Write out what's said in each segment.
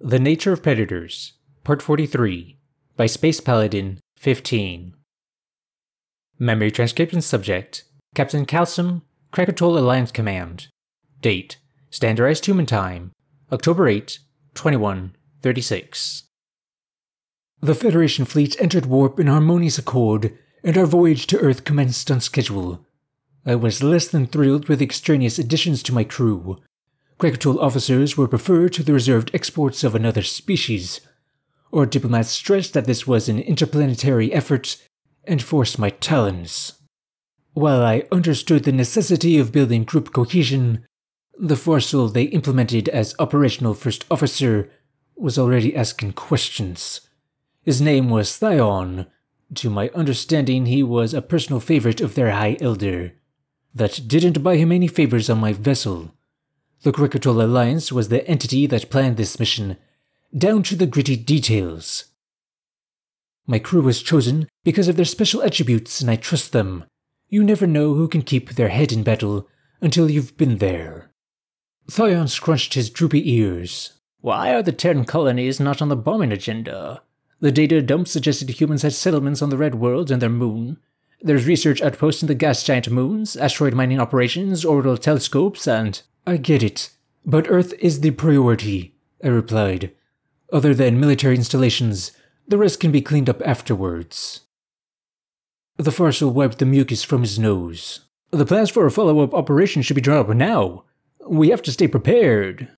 The Nature of Predators, Part 43, by Space Paladin 15. Memory transcription subject, Captain Calsum, Krakatoa Alliance Command. Date, Standardized Human Time, October 8, 2136. The Federation fleet entered warp in harmonious accord, and our voyage to Earth commenced on schedule. I was less than thrilled with extraneous additions to my crew. Krakatoa officers were preferred to the reserved exports of another species. Our diplomats stressed that this was an interplanetary effort and forced my talons. While I understood the necessity of building group cohesion, the Farsul they implemented as operational first officer was already asking questions. His name was Thayon. To my understanding, he was a personal favorite of their High Elder. That didn't buy him any favors on my vessel. The Krakatoa Alliance was the entity that planned this mission, down to the gritty details. My crew was chosen because of their special attributes, and I trust them. You never know who can keep their head in battle until you've been there. Thayon scrunched his droopy ears. Why are the Terran colonies not on the bombing agenda? The data dump suggested humans had settlements on the Red World and their moon. There's research outposts in the gas giant moons, asteroid mining operations, orbital telescopes, and... I get it, but Earth is the priority, I replied. Other than military installations, the rest can be cleaned up afterwards. The Farsul wiped the mucus from his nose. The plans for a follow-up operation should be drawn up now. We have to stay prepared.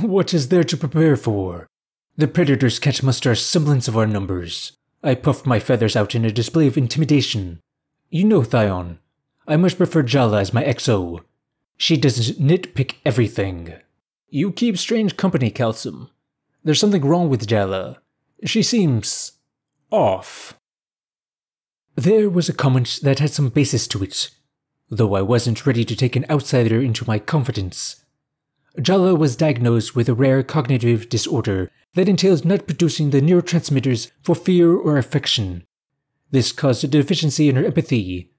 What is there to prepare for? The Predators can't muster a semblance of our numbers. I puffed my feathers out in a display of intimidation. You know, Thayon, I much prefer Jala as my XO. She doesn't nitpick everything. You keep strange company, Calsum. There's something wrong with Jala. She seems... off. There was a comment that had some basis to it, though I wasn't ready to take an outsider into my confidence. Jala was diagnosed with a rare cognitive disorder that entails not producing the neurotransmitters for fear or affection. This caused a deficiency in her empathy.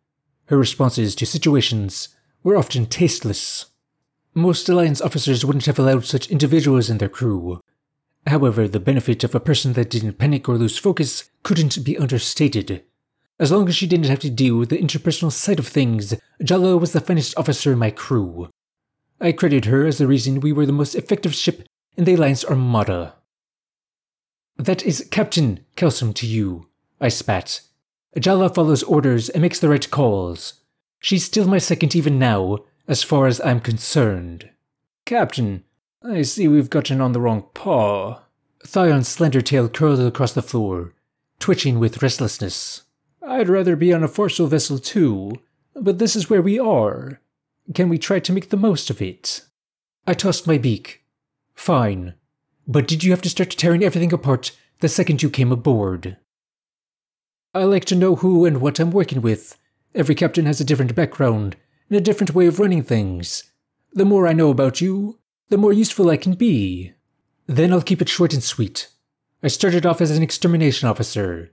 Her responses to situations were often tasteless. Most Alliance officers wouldn't have allowed such individuals in their crew. However, the benefit of a person that didn't panic or lose focus couldn't be understated. As long as she didn't have to deal with the interpersonal side of things, Jala was the finest officer in my crew. I credit her as the reason we were the most effective ship in the Alliance Armada. That is Captain Calsum to you, I spat. Jala follows orders and makes the right calls. She's still my second even now, as far as I'm concerned. Captain, I see we've gotten on the wrong paw. Thayon's slender tail curled across the floor, twitching with restlessness. I'd rather be on a Farsul vessel too, but this is where we are. Can we try to make the most of it? I tossed my beak. Fine. But did you have to start tearing everything apart the second you came aboard? I like to know who and what I'm working with. Every captain has a different background and a different way of running things. The more I know about you, the more useful I can be. Then I'll keep it short and sweet. I started off as an extermination officer.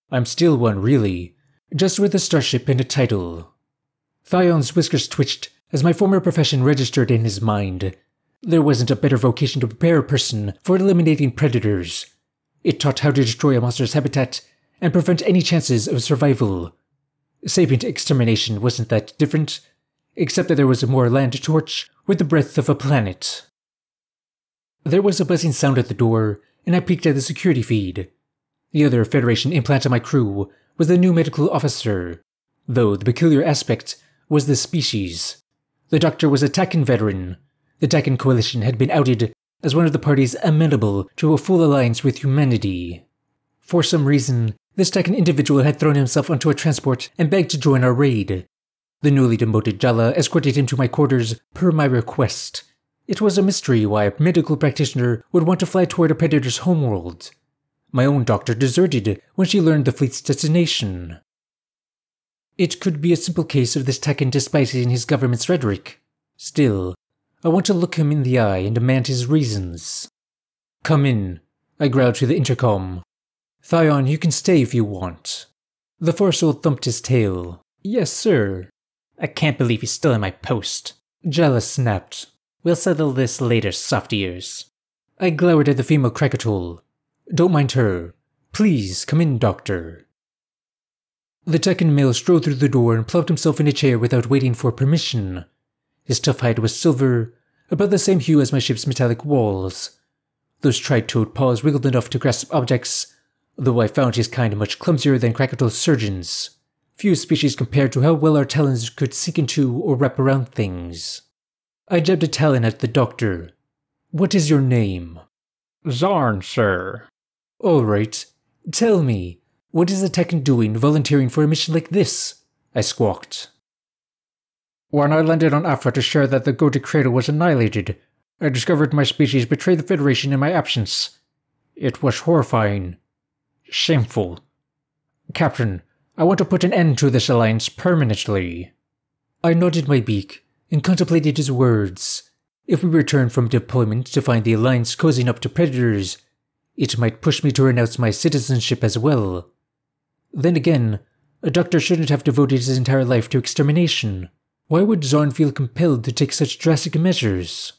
I'm still one, really, just with a starship and a title. Thayon's whiskers twitched as my former profession registered in his mind. There wasn't a better vocation to prepare a person for eliminating predators. It taught how to destroy a monster's habitat and prevent any chances of survival. Sapient extermination wasn't that different, except that there was a more land torch with the breadth of a planet. There was a buzzing sound at the door, and I peeked at the security feed. The other Federation implant on my crew was the new medical officer, though the peculiar aspect was the species. The doctor was a Takan veteran. The Takan Coalition had been outed as one of the parties amenable to a full alliance with humanity. For some reason, this Takan individual had thrown himself onto a transport and begged to join our raid. The newly demoted Jala escorted him to my quarters per my request. It was a mystery why a medical practitioner would want to fly toward a predator's homeworld. My own doctor deserted when she learned the fleet's destination. It could be a simple case of this Takan despising his government's rhetoric. Still, I want to look him in the eye and demand his reasons. Come in, I growled through the intercom. Thayon, you can stay if you want. The Farsul thumped his tail. Yes, sir. I can't believe he's still in my post. Jala snapped. We'll settle this later, soft ears. I glowered at the female Krakatoa. Don't mind her. Please, come in, Doctor. The Tekken male strode through the door and plopped himself in a chair without waiting for permission. His tough hide was silver, about the same hue as my ship's metallic walls. Those tri-toed paws wiggled enough to grasp objects, though I found his kind much clumsier than Krakatoa's surgeons. Few species compared to how well our talons could sink into or wrap around things. I jabbed a talon at the doctor. What is your name? Zarn, sir. All right. Tell me, what is a Tekken doing volunteering for a mission like this? I squawked. When I landed on Afra to share that the Goated Cradle was annihilated, I discovered my species betrayed the Federation in my absence. It was horrifying. Shameful. Captain, I want to put an end to this alliance permanently. I nodded my beak and contemplated his words. If we return from deployment to find the alliance cozying up to predators, it might push me to renounce my citizenship as well. Then again, a doctor shouldn't have devoted his entire life to extermination. Why would Zarn feel compelled to take such drastic measures?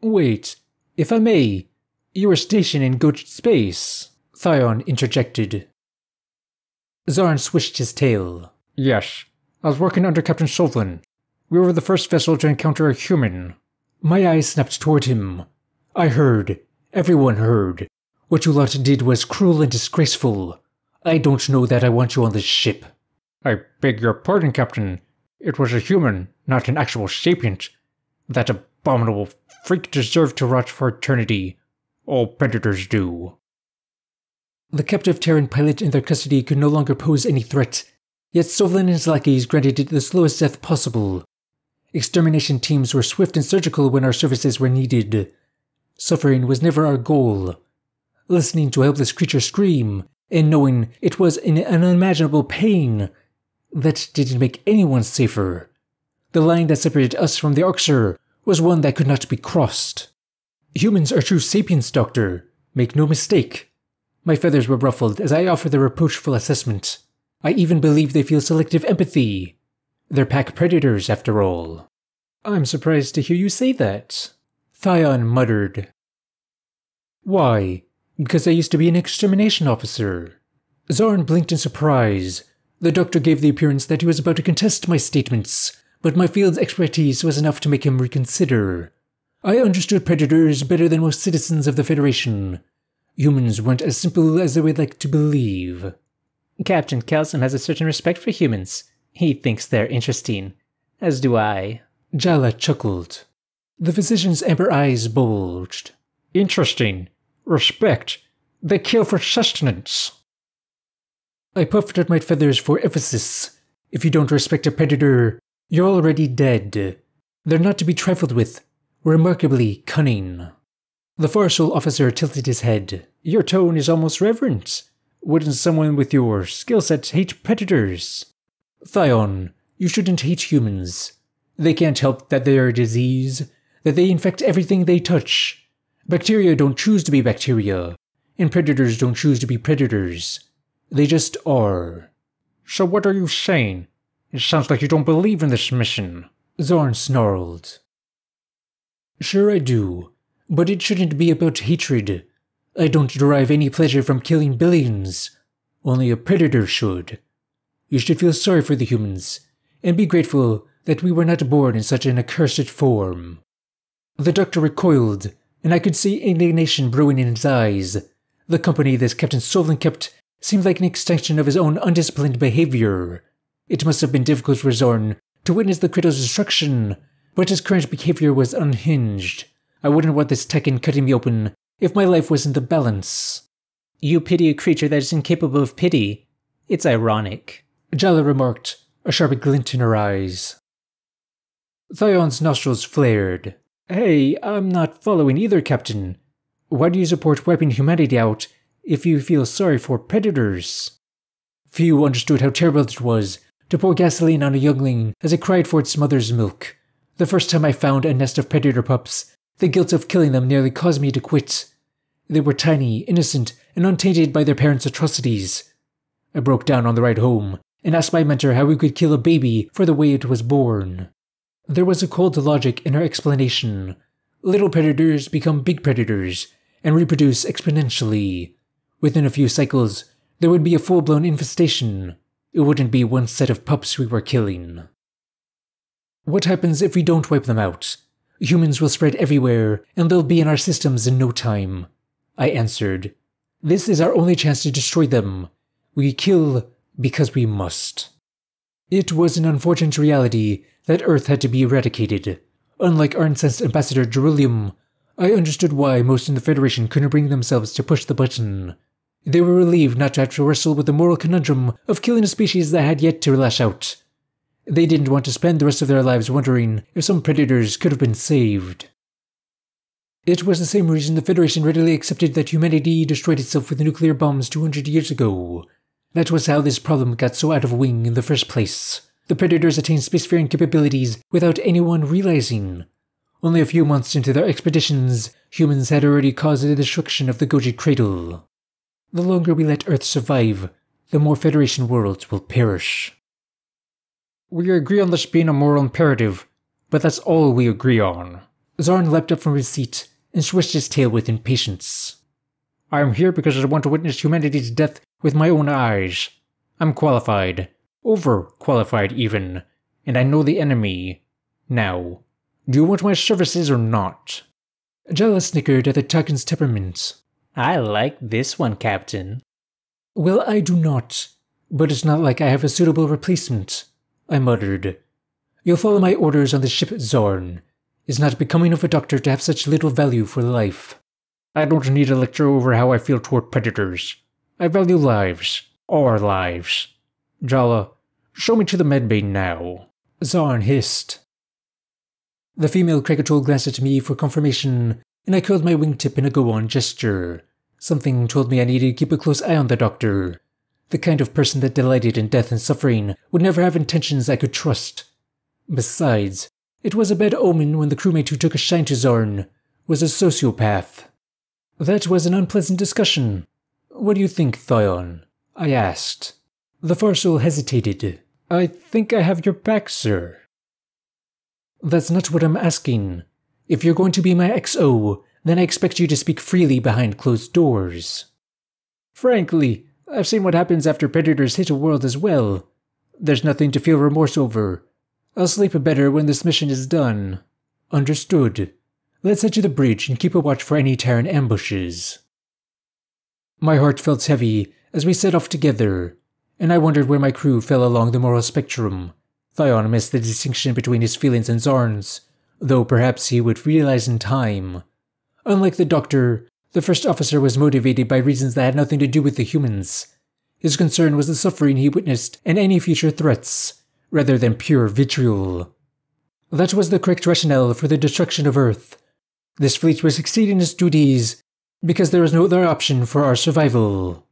Wait, if I may, you were stationed in Goated Space, Thyon interjected. Zarn swished his tail. Yes, I was working under Captain Sovlin. We were the first vessel to encounter a human. My eyes snapped toward him. I heard. Everyone heard. What you lot did was cruel and disgraceful. I don't know that I want you on this ship. I beg your pardon, Captain. It was a human, not an actual sapient. That abominable freak deserved to rot for eternity. All predators do. The captive Terran pilot in their custody could no longer pose any threat, yet Sovlin and his lackeys granted it the slowest death possible. Extermination teams were swift and surgical when our services were needed. Suffering was never our goal. Listening to a helpless creature scream, and knowing it was in an unimaginable pain, that didn't make anyone safer. The line that separated us from the Arxur was one that could not be crossed. Humans are true sapiens, Doctor. Make no mistake. My feathers were ruffled as I offered the reproachful assessment. I even believe they feel selective empathy. They're pack predators, after all. I'm surprised to hear you say that, Thyon muttered. Why? Because I used to be an extermination officer. Zarn blinked in surprise. The doctor gave the appearance that he was about to contest my statements, but my field's expertise was enough to make him reconsider. I understood predators better than most citizens of the Federation. Humans weren't as simple as I would like to believe. Captain Kelsom has a certain respect for humans. He thinks they're interesting. As do I. Jala chuckled. The physician's amber eyes bulged. Interesting. Respect. They kill for sustenance. I puffed at my feathers for emphasis. If you don't respect a predator, you're already dead. They're not to be trifled with. Remarkably cunning. The Farsal officer tilted his head. Your tone is almost reverent. Wouldn't someone with your skill set hate predators? Thyon, you shouldn't hate humans. They can't help that they are a disease, that they infect everything they touch. Bacteria don't choose to be bacteria, and predators don't choose to be predators. They just are. So what are you saying? It sounds like you don't believe in this mission. Zarn snarled. Sure I do, but it shouldn't be about hatred. I don't derive any pleasure from killing billions. Only a predator should. You should feel sorry for the humans, and be grateful that we were not born in such an accursed form. The doctor recoiled, and I could see indignation brewing in his eyes. The company this Captain Sovlin kept seemed like an extension of his own undisciplined behavior. It must have been difficult for Zorn to witness the Cradle's destruction, but his current behavior was unhinged. I wouldn't want this Tekken cutting me open if my life was in the balance. You pity a creature that is incapable of pity. It's ironic, Jala remarked, a sharp glint in her eyes. Thyon's nostrils flared. Hey, I'm not following either, Captain. Why do you support wiping humanity out if you feel sorry for predators? Few understood how terrible it was to pour gasoline on a youngling as it cried for its mother's milk. The first time I found a nest of predator pups, the guilt of killing them nearly caused me to quit. They were tiny, innocent, and untainted by their parents' atrocities. I broke down on the ride home and asked my mentor how we could kill a baby for the way it was born. There was a cold logic in her explanation. Little predators become big predators, and reproduce exponentially. Within a few cycles, there would be a full-blown infestation. It wouldn't be one set of pups we were killing. What happens if we don't wipe them out? Humans will spread everywhere, and they'll be in our systems in no time. I answered. This is our only chance to destroy them. We kill because we must. It was an unfortunate reality that Earth had to be eradicated. Unlike our incensed ambassador Gerilium, I understood why most in the Federation couldn't bring themselves to push the button. They were relieved not to have to wrestle with the moral conundrum of killing a species that had yet to lash out. They didn't want to spend the rest of their lives wondering if some predators could have been saved. It was the same reason the Federation readily accepted that humanity destroyed itself with nuclear bombs 200 years ago. That was how this problem got so out of wing in the first place. The predators attained spacefaring capabilities without anyone realizing. Only a few months into their expeditions, humans had already caused the destruction of the Goji Cradle. The longer we let Earth survive, the more Federation worlds will perish. We agree on this being a moral imperative, but that's all we agree on. Zarn leapt up from his seat and swished his tail with impatience. I am here because I want to witness humanity's death with my own eyes. I'm qualified. Over-qualified even. And I know the enemy. Now, do you want my services or not? Jala snickered at the Tarkin's temperament. I like this one, Captain. Well, I do not. But it's not like I have a suitable replacement, I muttered. You'll follow my orders on the ship, Zorn. It's not becoming of a doctor to have such little value for life. I don't need a lecture over how I feel toward predators. I value lives. Our lives. Jala, show me to the medbay now. Zorn hissed. The female Krakatoa glanced at me for confirmation, and I curled my wingtip in a go-on gesture. Something told me I needed to keep a close eye on the doctor. The kind of person that delighted in death and suffering would never have intentions I could trust. Besides, it was a bad omen when the crewmate who took a shine to Zorn was a sociopath. That was an unpleasant discussion. What do you think, Thyon? I asked. The Farsoul hesitated. I think I have your back, sir. That's not what I'm asking. If you're going to be my XO, then I expect you to speak freely behind closed doors. Frankly, I've seen what happens after predators hit a world as well. There's nothing to feel remorse over. I'll sleep better when this mission is done. Understood. Let's head to the bridge and keep a watch for any Terran ambushes. My heart felt heavy as we set off together, and I wondered where my crew fell along the moral spectrum. Thyon missed the distinction between his feelings and Zarn's, though perhaps he would realize in time. Unlike the Doctor, the first officer was motivated by reasons that had nothing to do with the humans. His concern was the suffering he witnessed and any future threats, rather than pure vitriol. That was the correct rationale for the destruction of Earth. This fleet was succeeding its duties because there was no other option for our survival.